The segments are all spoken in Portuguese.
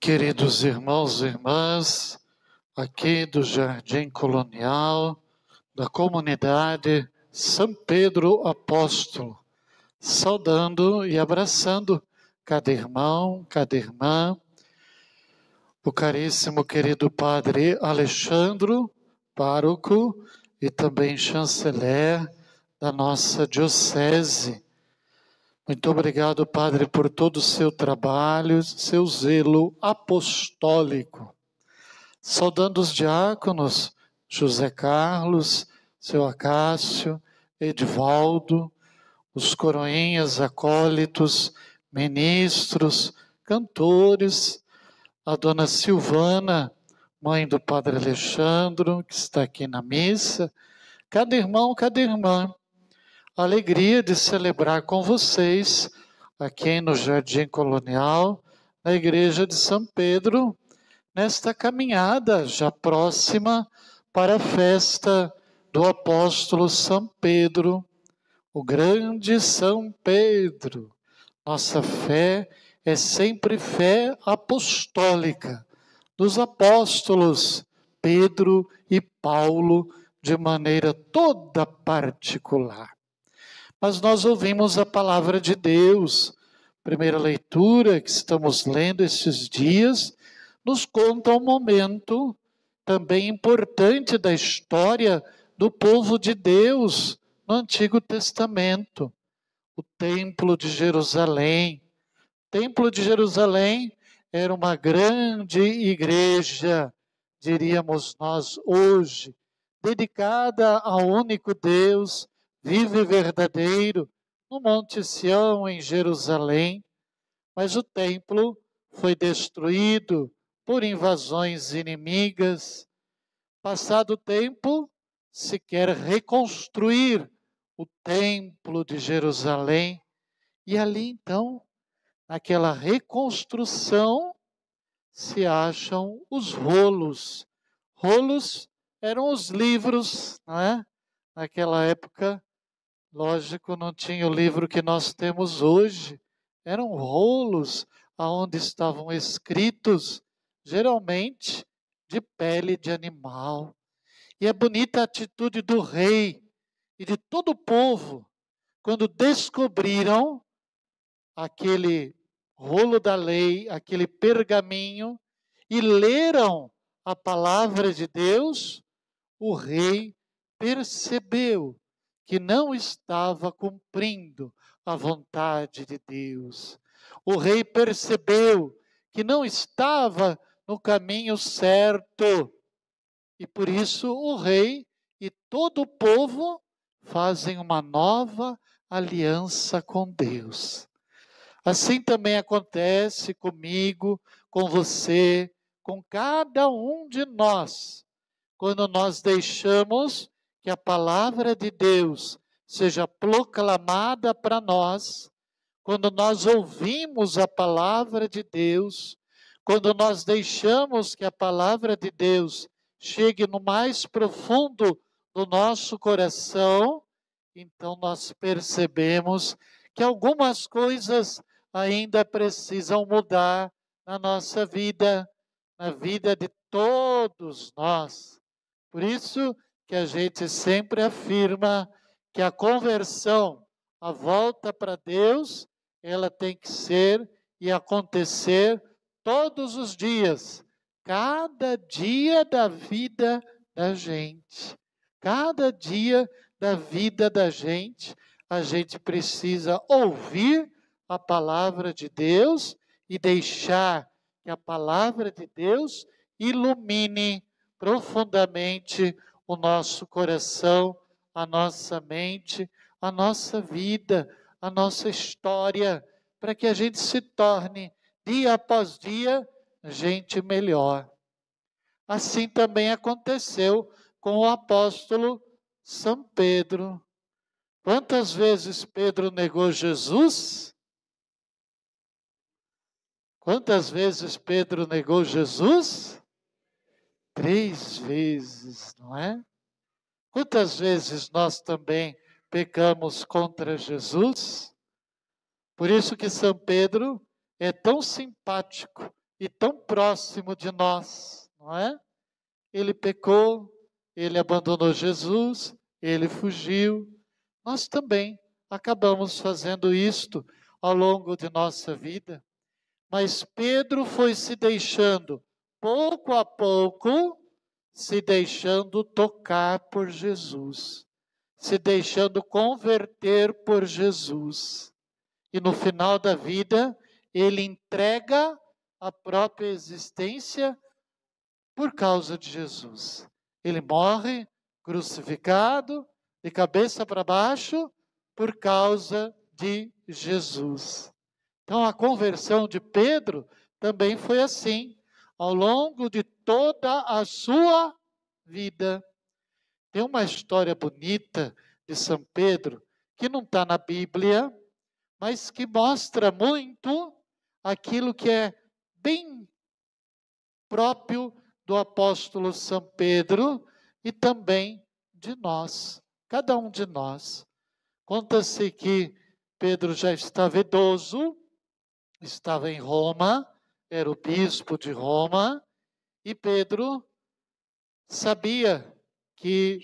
Queridos irmãos e irmãs, aqui do Jardim Colonial, da comunidade São Pedro Apóstolo, saudando e abraçando cada irmão, cada irmã, o caríssimo querido Padre Alexandro, pároco e também chanceler da nossa diocese. Muito obrigado, Padre, por todo o seu trabalho, seu zelo apostólico. Saudando os diáconos, José Carlos, seu Acácio, Edivaldo, os coroinhas acólitos, ministros, cantores, a dona Silvana, mãe do Padre Alexandre, que está aqui na missa, cada irmão, cada irmã. A alegria de celebrar com vocês, aqui no Jardim Colonial, na Igreja de São Pedro, nesta caminhada já próxima para a festa do apóstolo São Pedro, o grande São Pedro. Nossa fé é sempre fé apostólica, dos apóstolos Pedro e Paulo, de maneira toda particular. Mas nós ouvimos a palavra de Deus. Primeira leitura que estamos lendo esses dias nos conta um momento também importante da história do povo de Deus no Antigo Testamento. O Templo de Jerusalém. O Templo de Jerusalém era uma grande igreja, diríamos nós hoje, dedicada ao único Deus, vivo e verdadeiro, no Monte Sião, em Jerusalém. Mas o templo foi destruído por invasões inimigas. Passado o tempo, se quer reconstruir o templo de Jerusalém. E ali então, naquela reconstrução, se acham os rolos. Rolos eram os livros, não é? Naquela época, lógico, não tinha o livro que nós temos hoje. Eram rolos onde estavam escritos, geralmente, de pele de animal. E é bonita a atitude do rei e de todo o povo, quando descobriram aquele rolo da lei, aquele pergaminho, e leram a palavra de Deus. O rei percebeu que não estava cumprindo a vontade de Deus. O rei percebeu que não estava no caminho certo. E por isso o rei e todo o povo fazem uma nova aliança com Deus. Assim também acontece comigo, com você, com cada um de nós, quando nós deixamos que a palavra de Deus seja proclamada para nós, quando nós ouvimos a palavra de Deus, quando nós deixamos que a palavra de Deus chegue no mais profundo do nosso coração, então nós percebemos que algumas coisas ainda precisam mudar na nossa vida, na vida de todos nós. Por isso que a gente sempre afirma que a conversão, a volta para Deus, ela tem que ser e acontecer todos os dias, cada dia da vida da gente. Cada dia da vida da gente, a gente precisa ouvir a palavra de Deus e deixar que a palavra de Deus ilumine profundamente o nosso coração, a nossa mente, a nossa vida, a nossa história, para que a gente se torne, dia após dia, gente melhor. Assim também aconteceu com o apóstolo São Pedro. Quantas vezes Pedro negou Jesus? Quantas vezes Pedro negou Jesus? 3 vezes, não é? Quantas vezes nós também pecamos contra Jesus? Por isso que São Pedro é tão simpático e tão próximo de nós, não é? Ele pecou, ele abandonou Jesus, ele fugiu. Nós também acabamos fazendo isto ao longo de nossa vida. Mas Pedro foi se deixando, pouco a pouco, se deixando tocar por Jesus, se deixando converter por Jesus. E no final da vida, ele entrega a própria existência por causa de Jesus. Ele morre crucificado, de cabeça para baixo, por causa de Jesus. Então a conversão de Pedro também foi assim, ao longo de toda a sua vida. Tem uma história bonita de São Pedro, que não está na Bíblia, mas que mostra muito aquilo que é bem próprio do apóstolo São Pedro e também de nós, cada um de nós. Conta-se que Pedro já estava idoso, estava em Roma, era o bispo de Roma, e Pedro sabia que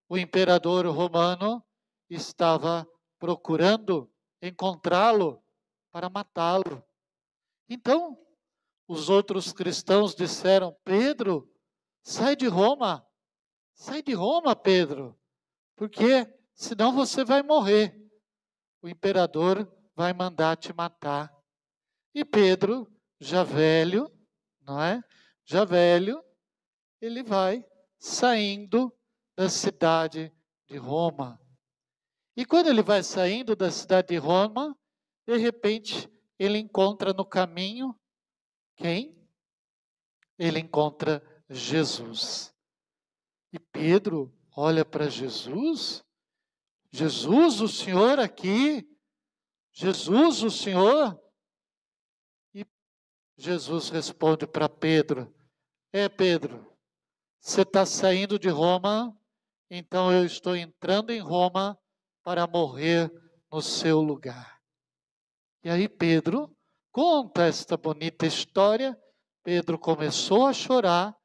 o imperador romano estava procurando encontrá-lo para matá-lo. Então, os outros cristãos disseram: Pedro, sai de Roma, Pedro, porque senão você vai morrer. O imperador vai mandar te matar. E Pedro, já velho, não é? Já velho, ele vai saindo da cidade de Roma. E quando ele vai saindo da cidade de Roma, de repente ele encontra no caminho quem? Ele encontra Jesus. E Pedro olha para Jesus. Jesus, o Senhor aqui? Jesus, o Senhor? E Jesus responde para Pedro: Pedro, você está saindo de Roma, então eu estou entrando em Roma para morrer no seu lugar. E aí Pedro conta esta bonita história. Pedro começou a chorar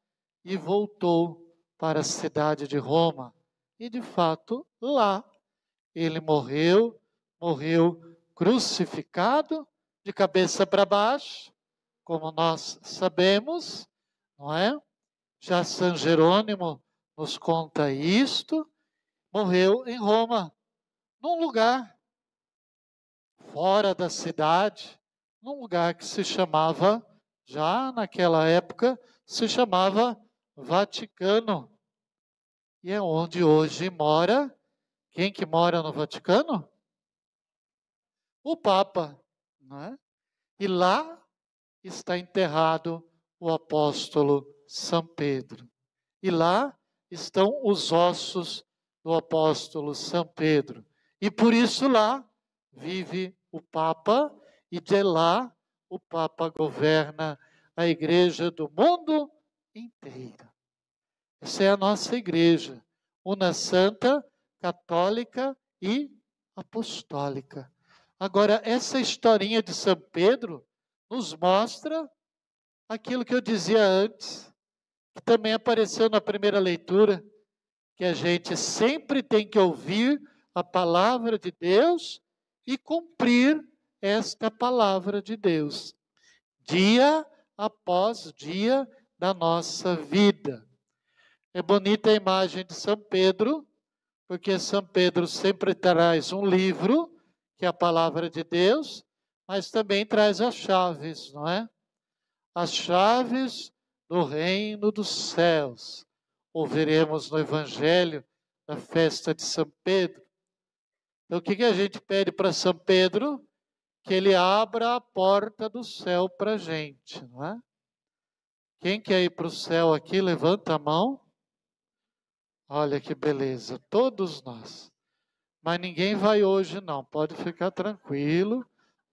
e voltou para a cidade de Roma. E de fato, lá ele morreu crucificado, de cabeça para baixo, como nós sabemos, não é? Já São Jerônimo nos conta isto, morreu em Roma, num lugar fora da cidade, num lugar que se chamava, já naquela época, se chamava Vaticano. E é onde hoje mora, quem que mora no Vaticano? O Papa, não é? E lá está enterrado o apóstolo São Pedro. E lá estão os ossos do apóstolo São Pedro. E por isso lá vive o Papa, e de lá o Papa governa a igreja do mundo inteiro. Essa é a nossa igreja, una santa, católica e apostólica. Agora, essa historinha de São Pedro nos mostra aquilo que eu dizia antes, que também apareceu na primeira leitura, que a gente sempre tem que ouvir a palavra de Deus e cumprir esta palavra de Deus, dia após dia da nossa vida. É bonita a imagem de São Pedro, porque São Pedro sempre traz um livro, que é a palavra de Deus, mas também traz as chaves, não é? As chaves do reino dos céus. Ouviremos no Evangelho da festa de São Pedro. Então, o que a gente pede para São Pedro? Que ele abra a porta do céu para a gente, não é? Quem quer ir para o céu aqui, levanta a mão. Olha que beleza, todos nós. Mas ninguém vai hoje não, pode ficar tranquilo.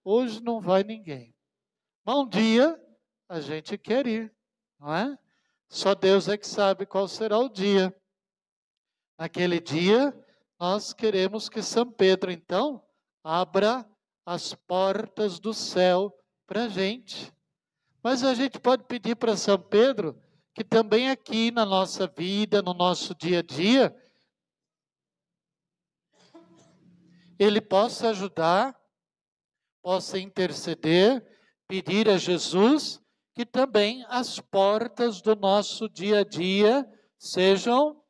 Hoje não vai ninguém. Mas um dia a gente quer ir, não é? Só Deus é que sabe qual será o dia. Naquele dia, nós queremos que São Pedro, então, abra as portas do céu para a gente. Mas a gente pode pedir para São Pedro que também aqui na nossa vida, no nosso dia a dia, ele possa ajudar, possa interceder, pedir a Jesus que também as portas do nosso dia a dia sejam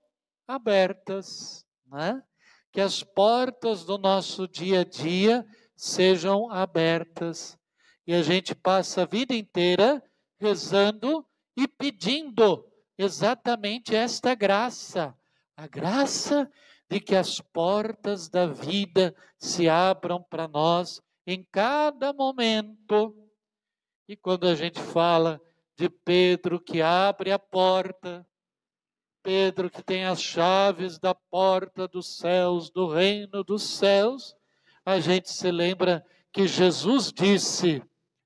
abertas, né? Que as portas do nosso dia a dia sejam abertas. E a gente passa a vida inteira rezando e pedindo exatamente esta graça, a graça de que as portas da vida se abram para nós em cada momento. E quando a gente fala de Pedro que abre a porta, Pedro que tem as chaves da porta dos céus, do reino dos céus, a gente se lembra que Jesus disse: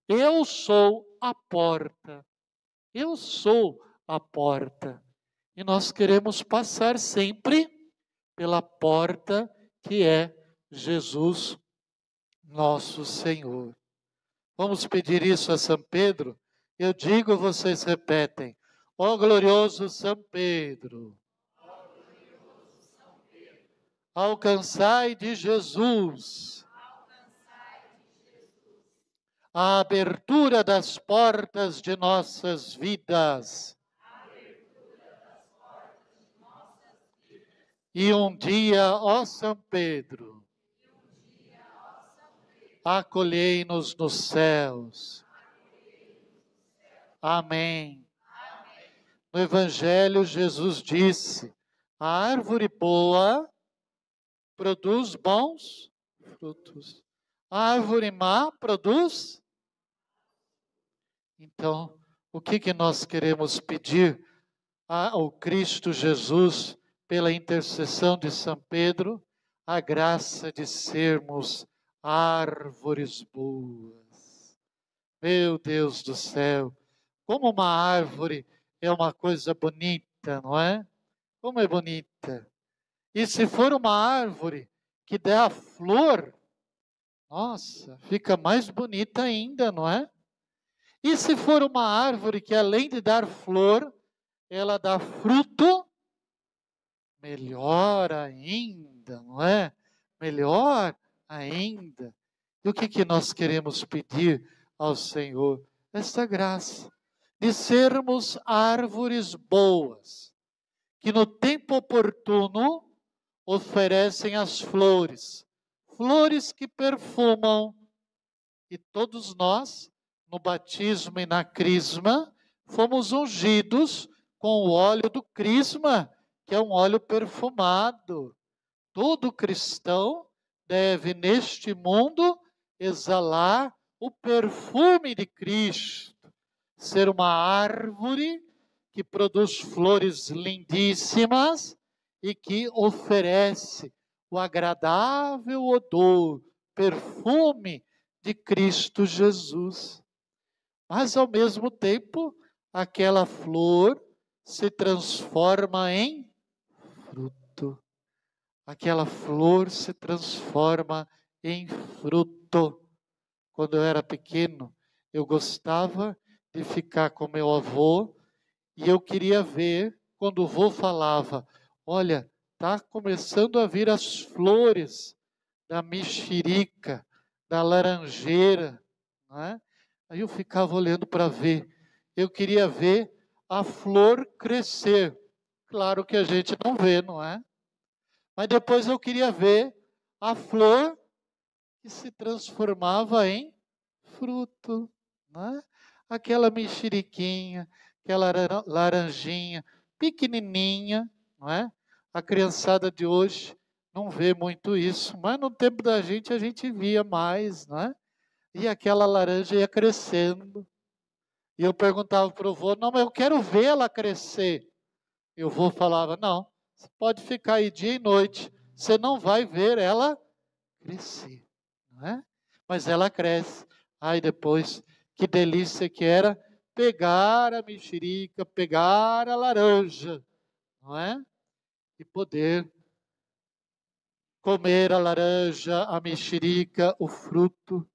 eu sou a porta, eu sou a porta. E nós queremos passar sempre pela porta que é Jesus, nosso Senhor. Vamos pedir isso a São Pedro? Eu digo, vocês repetem: ó glorioso São Pedro, alcançai de Jesus a abertura das portas de nossas vidas. E um dia, ó São Pedro, acolhei-nos nos céus. Amém. No Evangelho, Jesus disse: a árvore boa produz bons frutos. A árvore má produz. Então, o que nós queremos pedir ao Cristo Jesus, pela intercessão de São Pedro? A graça de sermos árvores boas. Meu Deus do céu, como uma árvore é uma coisa bonita, não é? Como é bonita. E se for uma árvore que dá flor, nossa, fica mais bonita ainda, não é? E se for uma árvore que além de dar flor, ela dá fruto, melhor ainda, não é? Melhor ainda. E o que nós queremos pedir ao Senhor? Esta graça de sermos árvores boas, que no tempo oportuno oferecem as flores, flores que perfumam. E todos nós, no batismo e na crisma, fomos ungidos com o óleo do crisma, que é um óleo perfumado. Todo cristão deve, neste mundo, exalar o perfume de Cristo, ser uma árvore que produz flores lindíssimas e que oferece o agradável odor, perfume de Cristo Jesus. Mas, ao mesmo tempo, aquela flor se transforma em fruto. Aquela flor se transforma em fruto. Quando eu era pequeno, eu gostava de ficar com meu avô e eu queria ver quando o avô falava: olha, está começando a vir as flores da mexerica, da laranjeira, não é? Aí eu ficava olhando para ver. Eu queria ver a flor crescer. Claro que a gente não vê, não é? Mas depois eu queria ver a flor que se transformava em fruto, não é? Aquela mexeriquinha, aquela laranjinha pequenininha, não é? A criançada de hoje não vê muito isso, mas no tempo da gente a gente via mais, não é? E aquela laranja ia crescendo. E eu perguntava para o vô: não, mas eu quero vê-la crescer. E o vô falava: não, você pode ficar aí dia e noite, você não vai ver ela crescer, não é? Mas ela cresce. Aí depois, que delícia que era pegar a mexerica, pegar a laranja, não é? E poder comer a laranja, a mexerica, o fruto.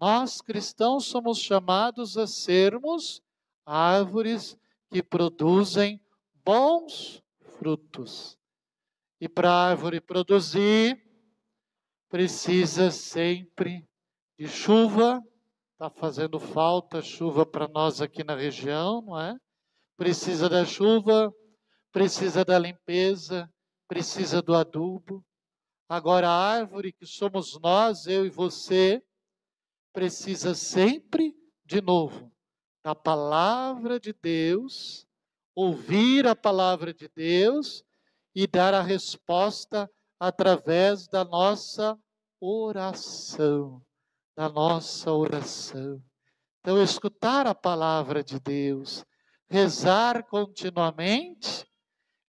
Nós cristãos somos chamados a sermos árvores que produzem bons frutos. E para a árvore produzir, precisa sempre de chuva. Está fazendo falta chuva para nós aqui na região, não é? Precisa da chuva, precisa da limpeza, precisa do adubo. Agora a árvore que somos nós, eu e você, precisa sempre, de novo, da palavra de Deus, ouvir a palavra de Deus e dar a resposta através da nossa oração. Da nossa oração. Então, escutar a palavra de Deus, rezar continuamente,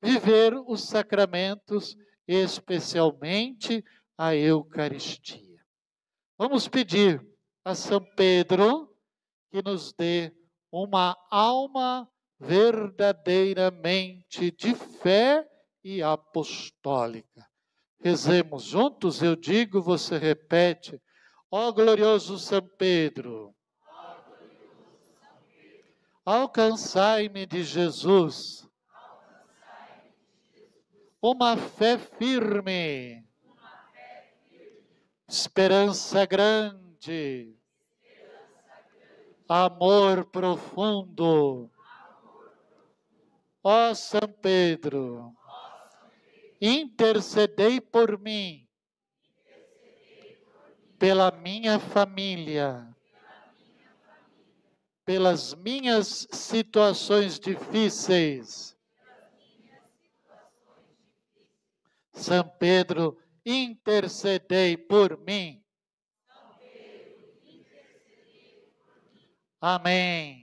viver os sacramentos, especialmente a Eucaristia. Vamos pedir a São Pedro que nos dê uma alma verdadeiramente de fé e apostólica. Rezemos juntos, eu digo, você repete. Ó glorioso São Pedro, alcançai-me de Jesus uma fé firme, esperança grande, amor profundo. Ó São Pedro, intercedei por mim, pela minha família, pelas minhas situações difíceis. São Pedro, intercedei por mim. Amém.